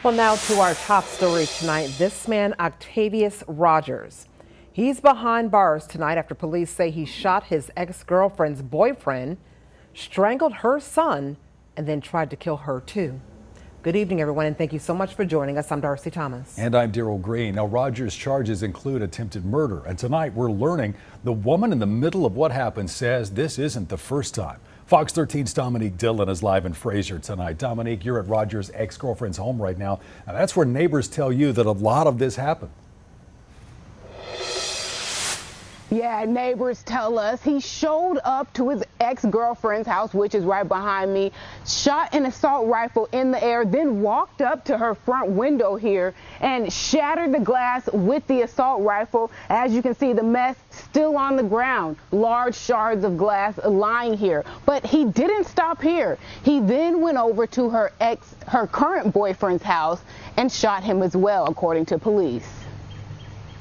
Well, now to our top story tonight. This man, Octavius Rogers, he's behind bars tonight after police say he shot his ex-girlfriend's boyfriend, strangled her son, and then tried to kill her too. Good evening, everyone, and thank you so much for joining us. I'm Darcy Thomas. And I'm DARRELL GREENE. Now, Rogers' charges include attempted murder, and tonight we're learning the woman in the middle of what happened says this isn't the first time. Fox 13's Dominique Dillon is live in FRAYSER tonight. Dominique, you're at Rogers' ex-girlfriend's home right now, and that's where neighbors tell you that a lot of this happened. Yeah, neighbors tell us he showed up to his ex-girlfriend's house, which is right behind me, shot an assault rifle in the air, then walked up to her front window here and shattered the glass with the assault rifle. As you can see, the mess still on the ground, large shards of glass lying here. But he didn't stop here. He then went over to her current boyfriend's house and shot him as well, according to police.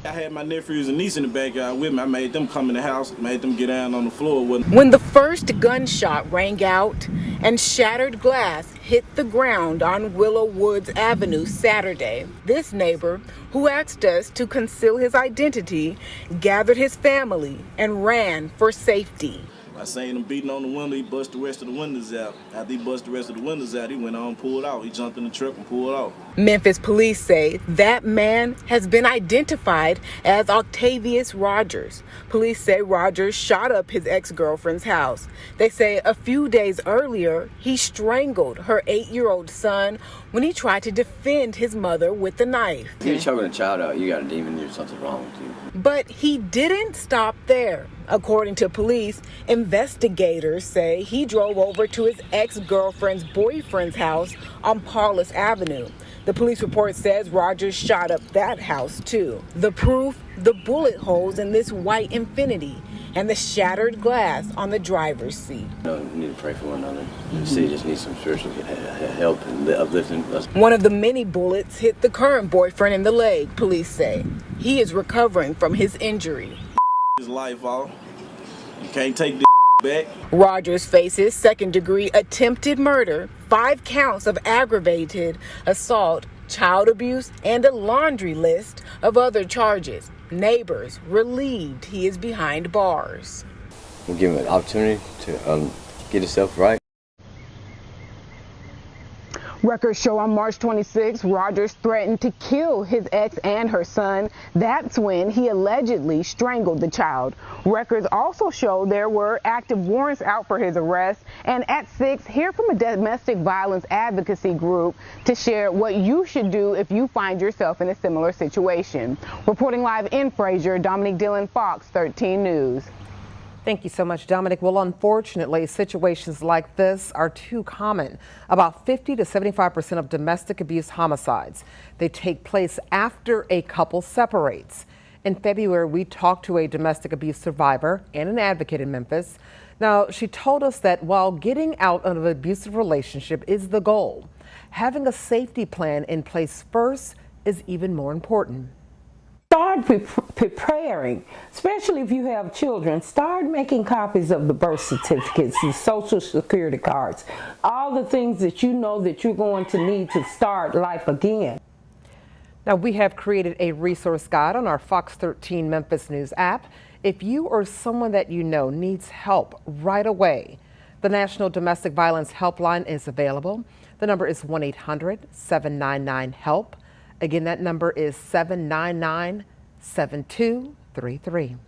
I had my nephews and niece in the backyard with me. I made them come in the house, made them get down on the floor with me. When the first gunshot rang out and shattered glass hit the ground on Willow Woods Avenue Saturday, this neighbor, who asked us to conceal his identity, gathered his family and ran for safety. I seen him beating on the window. He bust the rest of the windows out. After he bust the rest of the windows out, he went on and pulled out. He jumped in the truck and pulled off. Memphis police say that man has been identified as Octavius Rogers. Police say Rogers shot up his ex-girlfriend's house. They say a few days earlier, he strangled her 8-year-old son when he tried to defend his mother with a knife. If you're choking a child out, you got a demon, there's something wrong with you. But he didn't stop there. According to police, investigators say he drove over to his ex-girlfriend's boyfriend's house on Paulus Avenue. The police report says Rogers shot up that house too. The proof, the bullet holes in this white Infiniti and the shattered glass on the driver's seat. We need to pray for one another. The city just needs some spiritual help and uplifting us. One of the many bullets hit the current boyfriend in the leg, police say. He is recovering from his injury. His life off. You can't take this back. Rogers faces second-degree attempted murder, 5 counts of aggravated assault, child abuse, and a laundry list of other charges. Neighbors relieved he is behind bars. We'll give him an opportunity to get himself right. Records show on March 26, Rogers threatened to kill his ex and her son. That's when he allegedly strangled the child. Records also show there were active warrants out for his arrest. And at 6, hear from a domestic violence advocacy group to share what you should do if you find yourself in a similar situation. Reporting live in FRAYSER, Dominique Dillon, Fox 13 News. Thank you so much, Dominic. Well, unfortunately, situations like this are too common. About 50 to 75% of domestic abuse homicides, they take place after a couple separates. In February, we talked to a domestic abuse survivor and an advocate in Memphis. Now, she told us that while getting out of an abusive relationship is the goal, having a safety plan in place first is even more important. Start preparing, especially if you have children. Start making copies of the birth certificates, the social security cards, all the things that you know that you're going to need to start life again. Now, we have created a resource guide on our Fox 13 Memphis News app. If you or someone that you know needs help right away, the National Domestic Violence Helpline is available. The number is 1-800-799-HELP. Again, that number is 799-7233.